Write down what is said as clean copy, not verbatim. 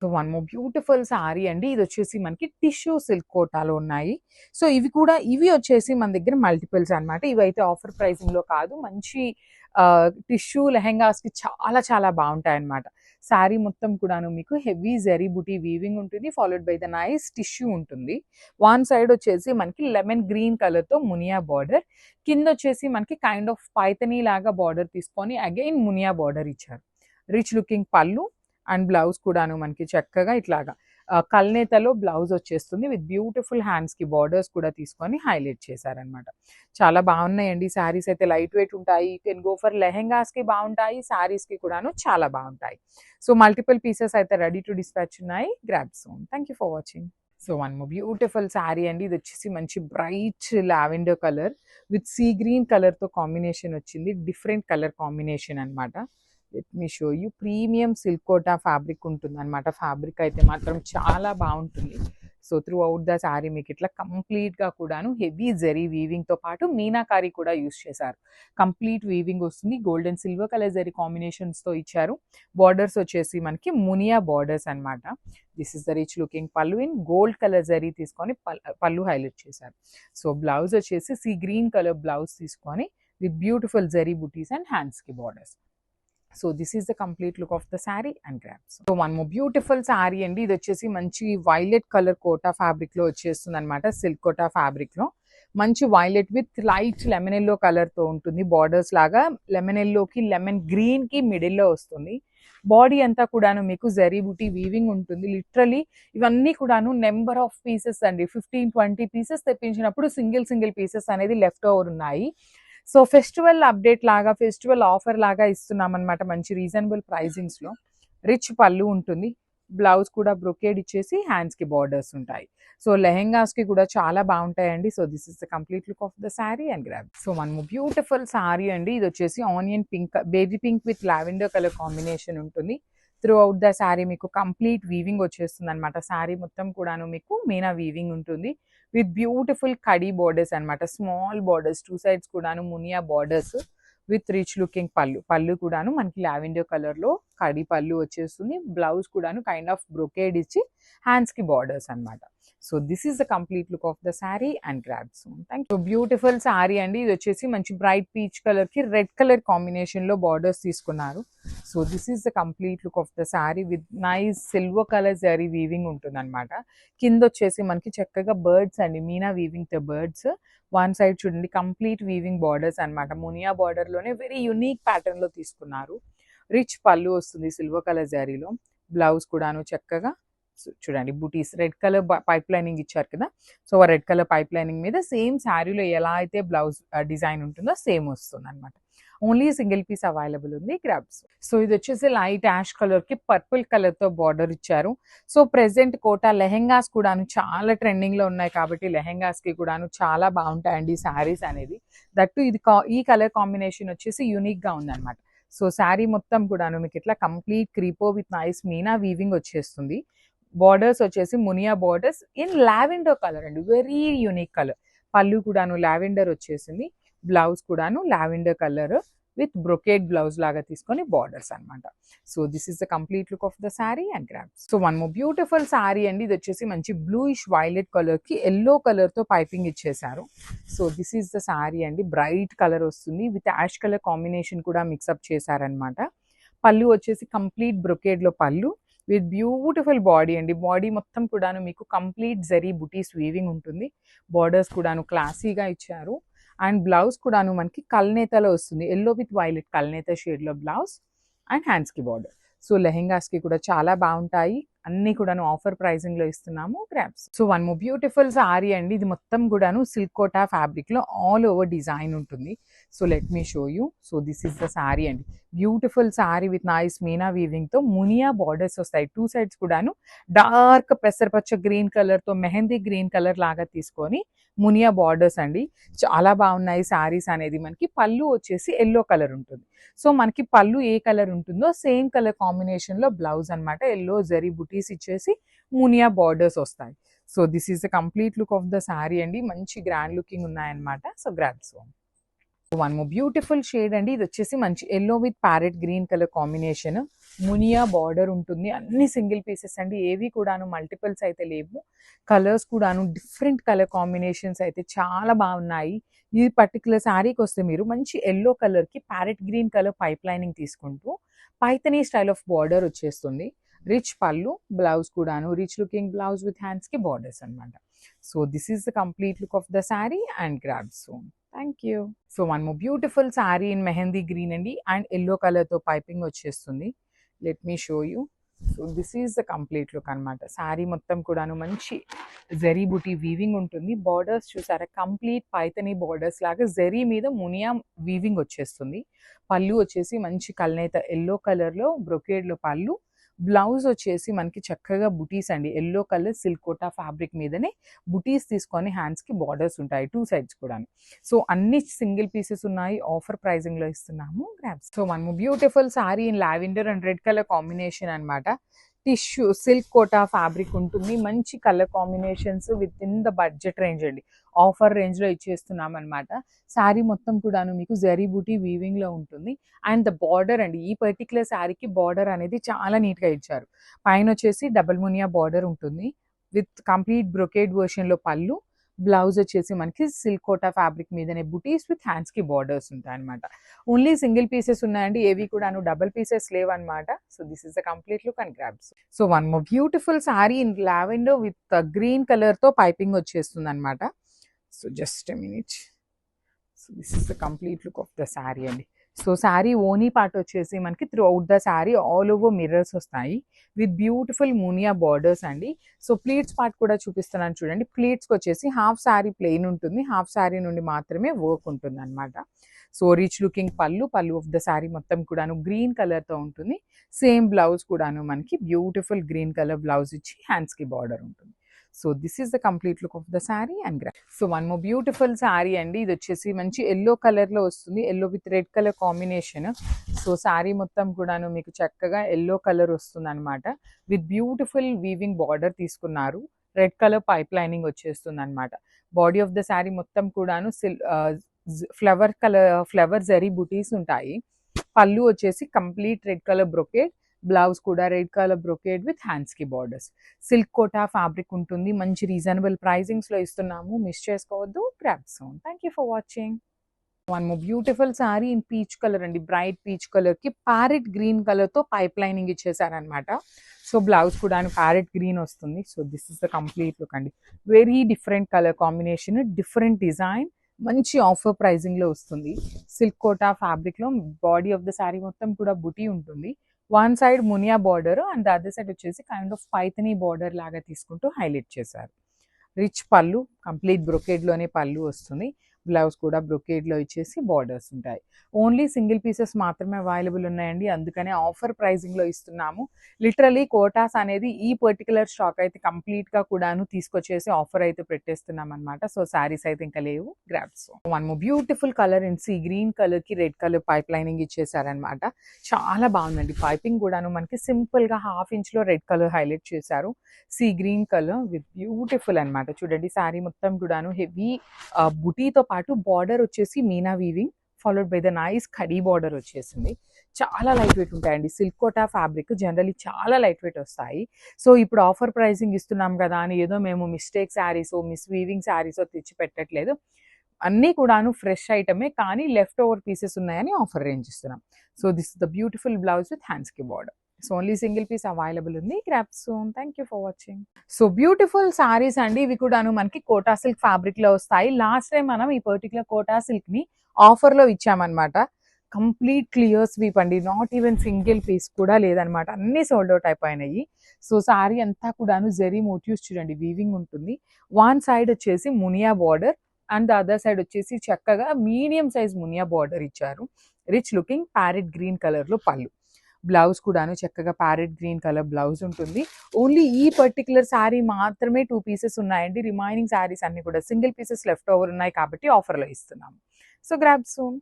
So one more beautiful sari అండి. ఇది వచ్చేసి మనకి టిష్యూ సిల్క్ కోటాలో ఉన్నాయి. సో ఇవి వచ్చేసి మన దగ్గర మల్టిపుల్స్ అన్నమాట. ఇవైతే ఆఫర్ ప్రైసింగ్ లో కాదు, మంచి టిష్యూ లెహెంగాస్ కి చాలా చాలా బాగుంటాయి అన్నమాట. శారీ మొత్తం కూడాను మీకు హెవీ జరీ బుటీ వీవింగ్ ఉంటుంది, followed by the nice tissue ఉంటుంది. వన్ సైడ్ వచ్చేసి మనకి లెమన్ గ్రీన్ కలర్ తో మునియా బార్డర్, కింద వచ్చేసి మనకి కైండ్ ఆఫ్ పైతనీ లాగా బార్డర్ తీసుకొని అగైన్ మునియా బార్డర్ ఇచ్చారు. రిచ్ లుకింగ్ పళ్ళు అండ్ బ్లౌజ్ కూడాను మనకి చక్కగా ఇట్లాగా కల్నేతలో బ్లౌజ్ వచ్చేస్తుంది విత్ బ్యూటిఫుల్ హ్యాండ్స్ కి బార్డర్స్ కూడా తీసుకొని హైలైట్ చేశారనమాట. చాలా బాగున్నాయండి శారీస్ అయితే, లైట్ వెయిట్ ఉంటాయి. You can go for lehengas కి బాగుంటాయి, శారీస్ కి కూడాను చాలా బాగుంటాయి. సో మల్టిపుల్ పీసెస్ అయితే రెడీ టు డిస్పాచ్ ఉన్నాయి. Grab soon. Thank you for watching. So one more beautiful sari అండి. ఇది వచ్చేసి మంచి bright lavender colour with sea green colour తో కాంబినేషన్ వచ్చింది. డిఫరెంట్ కలర్ కాంబినేషన్ అన్నమాట. Let me show you. Premium silk quota fabric ఉంటుంది అనమాట. ఫ్యాబ్రిక్ అయితే మాత్రం చాలా బాగుంటుంది. So throughout the sari మీకు ఇట్లా కంప్లీట్గా కూడాను హెవీ జరీ వీవింగ్తో పాటు మీనాకారీ కూడా యూస్ చేశారు. కంప్లీట్ వీవింగ్ వస్తుంది. Gold and silver colour zari కాంబినేషన్స్తో ఇచ్చారు. బార్డర్స్ వచ్చేసి మనకి మునియా బార్డర్స్ అనమాట. This is the rich looking pallu in gold colour zari తీసుకొని పళ్ళు హైలైట్ చేశారు. సో బ్లౌజ్ వచ్చేసి సీ గ్రీన్ కలర్ బ్లౌజ్ తీసుకొని with beautiful zari butis and హ్యాండ్స్కి borders. So this is the complete look of the sari and grabs. So one more beautiful sari అండి. ఇది వచ్చేసి మంచి violet colour quota fabric లో వచ్చేస్తుంది అనమాట. సిల్క్ కోటా ఫ్యాబ్రిక్ లో మంచి violet with light lemon yellow colour తో ఉంటుంది. బార్డర్స్ లాగా లెమన్ ఎల్లోకి లెమన్ గ్రీన్ కి మిడిల్ లో వస్తుంది. బాడీ అంతా కూడాను మీకు జరీ బుటీ వీవింగ్ ఉంటుంది. లిటరలీ ఇవన్నీ కూడాను నెంబర్ ఆఫ్ పీసెస్ అండి. 15-20 పీసెస్ తెప్పించినప్పుడు సింగిల్ పీసెస్ అనేది లెఫ్ట్ ఓవర్ ఉన్నాయి. సో ఫెస్టివల్ అప్డేట్ లాగా, ఫెస్టివల్ ఆఫర్ లాగా ఇస్తున్నాం అనమాట. మంచి రీజనబుల్ ప్రైజింగ్స్ లో రిచ్ పళ్ళు ఉంటుంది. బ్లౌజ్ కూడా బ్రొకేడ్ ఇచ్చేసి హ్యాండ్స్ కి బార్డర్స్ ఉంటాయి. సో లెహెంగాస్ కి కూడా చాలా బాగుంటాయండి. So this is the complete look of the sari and grab. So one beautiful sari అండి. ఇది వచ్చేసి onion pink, baby pink with lavender colour combination ఉంటుంది. త్రూ అవుట్ ద శారీ మీకు కంప్లీట్ వీవింగ్ వచ్చేస్తుంది అనమాట. శారీ మొత్తం కూడాను మీకు మీనా వీవింగ్ ఉంటుంది విత్ బ్యూటిఫుల్ కడీ బార్డర్స్ అనమాట. స్మాల్ బార్డర్స్, టూ సైడ్స్ కూడాను Muniya borders with rich looking పళ్ళు కూడాను మనకి లావెండర్ కలర్ లో కడీ పళ్ళు వచ్చేస్తుంది. బ్లౌజ్ కూడాను కైండ్ ఆఫ్ బ్రొకేడ్ ఇచ్చి హ్యాండ్స్ కి బార్డర్స్ అనమాట. So this is the complete look of the sari and grab soon. Thank you. Beautiful sari అండి. ఇది వచ్చేసి మంచి బ్రైట్ పీచ్ కలర్ కి రెడ్ కలర్ కాంబినేషన్ లో బార్డర్స్ తీసుకున్నారు. So this is the complete look of the sari with nice silver colour zari weaving ఉంటుంది అనమాట. కింద వచ్చేసి మనకి చక్కగా బర్డ్స్ అండి, మీనా వీవింగ్ తో బర్డ్స్. వన్ సైడ్ చూడండి కంప్లీట్ వీవింగ్ బార్డర్స్ అనమాట. మునియా బార్డర్ లోనే వెరీ యూనిక్ ప్యాటర్న్ లో తీసుకున్నారు. రిచ్ పళ్ళు వస్తుంది సిల్వర్ కలర్ జరీలో. బ్లౌజ్ కూడాను చక్కగా చూడండి బూటీస్ రెడ్ కలర్ పైప్ లైనింగ్ ఇచ్చారు కదా. సో ఆ రెడ్ కలర్ పైప్ లైనింగ్ మీద సేమ్ శారీలో ఎలా అయితే బ్లౌజ్ డిజైన్ ఉంటుందో సేమ్ వస్తుంది అనమాట. ఓన్లీ సింగిల్ పీస్ అవైలబుల్ ఉంది. గ్రాబ్స్. సో ఇది వచ్చేసి లైట్ యాష్ కలర్ కి పర్పుల్ కలర్ తో బార్డర్ ఇచ్చారు. సో ప్రెసెంట్ కోటా లెహెంగాస్ కూడాను చాలా ట్రెండింగ్ లో ఉన్నాయి కాబట్టి లెహెంగాస్ కి కూడాను చాలా బాగుంటాయండి శారీస్ అనేది. దట్టు ఈ కలర్ కాంబినేషన్ వచ్చేసి యూనిక్ గా ఉందన్నమాట. సో శారీ మొత్తం కూడాను మీకు ఇట్లా complete క్రీపో with nice meena weaving వచ్చేస్తుంది. బార్డర్స్ వచ్చేసి Muniya borders in lavender colour అండి, వెరీ యూనిక్ కలర్. పళ్ళు కూడాను లావెండర్ వచ్చేసింది. బ్లౌజ్ కూడాను lavender colour with brocade blouse లాగా తీసుకొని బార్డర్స్ అనమాట. So this is the complete look of the sari and grabs. So one more beautiful sari అండి. ఇది వచ్చేసి మంచి బ్లూయిష్ వైలెట్ కలర్ కి ఎల్లో కలర్ తో పైపింగ్ ఇచ్చేసారు. So this is the sari అండి. బ్రైట్ కలర్ వస్తుంది విత్ యాష్ కలర్ కాంబినేషన్ కూడా మిక్సప్ చేశారనమాట. పళ్ళు వచ్చేసి కంప్లీట్ బ్రొకేడ్ లో పళ్ళు విత్ బ్యూటిఫుల్ బాడీ అండి. బాడీ మొత్తం కూడాను మీకు కంప్లీట్ జరీ బుటీస్ వీవింగ్ ఉంటుంది. బార్డర్స్ కూడాను క్లాసీగా ఇచ్చారు. అండ్ బ్లౌజ్ కూడాను మనకి కల్నేతలో వస్తుంది. ఎల్లో విత్ వైలెట్ కల్నేత షేడ్ లో బ్లౌజ్ అండ్ హ్యాండ్స్ కి బార్డర్. సో లెహెంగాస్ కి కూడా చాలా బాగుంటాయి. అన్ని కూడాను ఆఫర్ ప్రైసింగ్ లో ఇస్తున్నాము. Grabs. So one more beautiful sari అండి. ఇది మొత్తం కూడాను సిల్క్ కోటా ఫ్యాబ్రిక్ లో ఆల్ ఓవర్ డిజైన్ ఉంటుంది. So let me show you. So this is the sari అండి. Beautiful sari with nice meena weaving తో మునియా బార్డర్స్ వస్తాయి. టూ సైడ్స్ కూడాను డార్క్ పెసరపచ్చ గ్రీన్ కలర్ తో మెహందీ గ్రీన్ కలర్ లాగా తీసుకొని మునియా బార్డర్స్ అండి. చాలా బాగున్నాయి సారీస్ అనేది. మనకి పళ్ళు వచ్చేసి ఎల్లో కలర్ ఉంటుంది. సో మనకి పళ్ళు ఏ కలర్ ఉంటుందో సేమ్ కలర్ కాంబినేషన్ లో బ్లౌజ్ అనమాట. ఎల్లో జరీ బుటీస్ ఇచ్చేసి మునియా బార్డర్స్ వస్తాయి. So this is the complete look of the sari అండి. మంచి గ్రాండ్ లుకింగ్ ఉన్నాయన్నమాట. So grabs. One more beautiful shade అండి. ఇది వచ్చేసి మంచి yellow with parrot green colour combination. Muniya border ఉంటుంది. అన్ని సింగిల్ పీసెస్ అండి, ఏవి కూడాను మల్టిపుల్స్ అయితే లేవు. కలర్స్ కూడాను డిఫరెంట్ కలర్ కాంబినేషన్స్ అయితే చాలా బాగున్నాయి. ఈ పర్టికులర్ శారీకి వస్తే మీరు మంచి ఎల్లో కలర్కి parrot green colour pipe lining తీసుకుంటూ పైతనీ స్టైల్ ఆఫ్ బార్డర్ వచ్చేస్తుంది. రిచ్ పళ్ళు, బ్లౌజ్ కూడాను రిచ్ లుకింగ్ బ్లౌజ్ విత్ హ్యాండ్స్కి బార్డర్స్ అనమాట. So this is the complete look of the sari and grab soon. Thank you. So one more beautiful sari in mehndi green అండి and yellow కలర్తో piping వచ్చేస్తుంది. Let me show you. So this is the complete look అనమాట. శారీ మొత్తం కూడాను మంచి జరీ బుటీ weaving ఉంటుంది. Borders చూసారా, complete Paithani borders లాగా జరీ మీద మునియా వీవింగ్ వచ్చేస్తుంది. పళ్ళు వచ్చేసి మంచి కల్నేత ఎల్లో కలర్లో బ్రొకేడ్లో పళ్ళు. బ్లౌజ్ వచ్చేసి మనకి చక్కగా బుటీస్ అండి, yellow colour silk quota fabric మీదనే బుటీస్ తీసుకొని హ్యాండ్స్కి బార్డర్స్ ఉంటాయి టూ సైడ్స్ కూడా. సో అన్ని సింగిల్ పీసెస్ ఉన్నాయి, ఆఫర్ ప్రైజింగ్లో ఇస్తున్నాము. గ్రాబ్స్. సో మనము beautiful sari in lavender and red colour combination అనమాట. టిష్యూ సిల్క్ కోటా ఫ్యాబ్రిక్ ఉంటుంది. మంచి colour combinations with in the budget range అండి, ఆఫర్ రేంజ్లో ఇచ్చేస్తున్నాం అనమాట. శారీ మొత్తం కూడాను మీకు జరీ బూటీ వీవింగ్లో ఉంటుంది. అండ్ ద బార్డర్ అండి, ఈ పర్టికులర్ శారీకి బార్డర్ అనేది చాలా నీట్గా ఇచ్చారు. పైన వచ్చేసి డబుల్ మునియా బార్డర్ ఉంటుంది విత్ కంప్లీట్ బ్రొకేడ్ వర్షన్లో పళ్ళు. బ్లౌజ్ వచ్చేసి మనకి సిల్క్ కోటా ఫ్యాబ్రిక్ మీదనే బుటీస్ విత్ హ్యాండ్స్కి బార్డర్స్ ఉంటాయి అనమాట. ఓన్లీ సింగిల్ పీసెస్ ఉన్నాయండి, ఏవి కూడాను డబల్ పీసెస్ లేవన్నమాట. So this is the complete look and grabs. So one more beautiful sari in lavender with green కలర్తో పైపింగ్ వచ్చేస్తుంది అనమాట. So just a minute. So this is the complete look of the sari అండి. So sari ఓనీ part వచ్చేసి మనకి throughout the sari all over mirrors వస్తాయి with beautiful muniya borders అండి. So pleats part కూడా చూపిస్తున్నాను చూడండి. ప్లీట్స్కి వచ్చేసి హాఫ్ శారీ ప్లెయిన్ ఉంటుంది, హాఫ్ శారీ నుండి మాత్రమే వర్క్ ఉంటుంది అనమాట. సో రిచ్ లుకింగ్ పళ్ళు ఆఫ్ ద శారీ మొత్తం కూడాను గ్రీన్ కలర్తో ఉంటుంది. సేమ్ బ్లౌజ్ కూడాను మనకి బ్యూటిఫుల్ గ్రీన్ కలర్ బ్లౌజ్ ఇచ్చి హ్యాండ్స్కి బార్డర్ ఉంటుంది. So this is the complete look of the sari and grab. So one more beautiful sari అండి. ఇది వచ్చేసి మంచి ఎల్లో కలర్లో వస్తుంది, yellow with red colour combination. So sari మొత్తం కూడాను మీకు చక్కగా ఎల్లో కలర్ వస్తుంది అనమాట. విత్ బ్యూటిఫుల్ వీవింగ్ బార్డర్ తీసుకున్నారు. రెడ్ కలర్ పైప్ లైనింగ్ వచ్చేస్తుంది అనమాట. బాడీ ఆఫ్ ద శారీ మొత్తం కూడాను ఫ్లవర్ జరీ బుటీస్ ఉంటాయి. పళ్ళు వచ్చేసి complete red colour brocade, blouse కూడా రెడ్ కలర్ బ్రొకేడ్ విత్ హ్యాండ్స్కి బార్డర్స్. సిల్క్ కోటా ఫ్యాబ్రిక్ ఉంటుంది. మంచి రీజనబుల్ ప్రైజింగ్స్లో ఇస్తున్నాము, మిస్ చేసుకోవద్దు. Grab soon. Thank you for watching. One more beautiful sari in peach colour అండి. బ్రైట్ పీచ్ కలర్కి ప్యారెట్ గ్రీన్ కలర్తో పైప్ లైనింగ్ ఇచ్చేసారనమాట. సో బ్లౌజ్ కూడా ప్యారెట్ గ్రీన్ వస్తుంది. So this is the complete look అండి. Very different colour combination, different design, మంచి offer ప్రైజింగ్లో వస్తుంది. Silk quota ఫ్యాబ్రిక్లో బాడీ ఆఫ్ ద శారీ మొత్తం కూడా బుటీ ఉంటుంది. One side Muniya border and the other side వచ్చేసి కైండ్ ఆఫ్ పైతనీ బార్డర్ లాగా తీసుకుంటూ హైలైట్ చేశారు. రిచ్ పళ్ళు, కంప్లీట్ బ్రొకేడ్లోనే పళ్ళు వస్తుంది. బ్లౌజ్ కూడా బ్రొకేడ్లో ఇచ్చేసి బార్డర్స్ ఉంటాయి. ఓన్లీ సింగిల్ పీసెస్ మాత్రమే అవైలబుల్ ఉన్నాయండి, అందుకనే ఆఫర్ ప్రైజింగ్లో ఇస్తున్నాము. లిటరలీ కోటాస్ అనేది ఈ పర్టికులర్ స్టాక్ అయితే కంప్లీట్గా కూడాను తీసుకొచ్చేసి ఆఫర్ అయితే పెట్టేస్తున్నాం అనమాట. సో శారీస్ అయితే ఇంకా లేవు. Grabs. One more beautiful colour in sea green కలర్కి రెడ్ కలర్ పైప్ లైనింగ్ ఇచ్చేసారనమాట. చాలా బాగుందండి. పైపింగ్ కూడాను మనకి సింపుల్గా హాఫ్ ఇంచ్లో రెడ్ కలర్ హైలైట్ చేశారు. See green colour with beautiful అనమాట. చూడండి శారీ మొత్తం కూడాను హెవీ బుటీతో పాటు బార్డర్ వచ్చేసి meena weaving followed by the nice khadi border వచ్చేసింది. చాలా లైట్ వెయిట్ ఉంటాయండి. సిల్క్ కోటా ఫ్యాబ్రిక్ జనరలీ చాలా లైట్ వెయిట్ వస్తాయి. సో ఇప్పుడు ఆఫర్ ప్రైసింగ్ ఇస్తున్నాం కదా అని ఏదో మేము మిస్టేక్ శారీసో మిస్ వీవింగ్ శారీసో తెచ్చి పెట్టట్లేదు. అన్నీ కూడాను ఫ్రెష్ ఐటమే, కానీ లెఫ్ట్ ఓవర్ పీసెస్ ఉన్నాయని ఆఫర్ రేంజ్ ఇస్తున్నాం. So this is the beautiful blouse with హ్యాండ్స్కి border. So only single piece available ఉంది. Grab soon. Thank you for watching. So beautiful saris అండి. ఇవి కూడాను మనకి కోటా సిల్క్ ఫ్యాబ్రిక్లో వస్తాయి. లాస్ట్ టైం మనం ఈ పర్టికులర్ కోటా సిల్క్ని ఆఫర్లో ఇచ్చామన్నమాట. కంప్లీట్ క్లియర్ స్వీప్ అండి, నాట్ ఈవెన్ సింగిల్ పీస్ కూడా లేదనమాట, అన్నీ సోల్డ్ అవుట్ అయిపోయినాయి. సో శారీ అంతా కూడాను జరీ మోటివ్స్ చూడండి వీవింగ్ ఉంటుంది. వన్ సైడ్ వచ్చేసి Muniya border and the other side వచ్చేసి చక్కగా మీడియం సైజ్ మునియా బార్డర్ ఇచ్చారు. రిచ్ లుకింగ్ ప్యారెట్ గ్రీన్ కలర్లో పళ్ళు. బ్లౌజ్ కూడాను చక్కగా ప్యారెట్ గ్రీన్ కలర్ బ్లౌజ్ ఉంటుంది. ఓన్లీ ఈ పర్టికులర్ శారీ మాత్రమే 2 పీసెస్ ఉన్నాయండి. రిమైనింగ్ శారీస్ అన్ని కూడా సింగిల్ పీసెస్ లెఫ్ట్ ఓవర్ ఉన్నాయి కాబట్టి ఆఫర్లో ఇస్తున్నాము. So grab soon.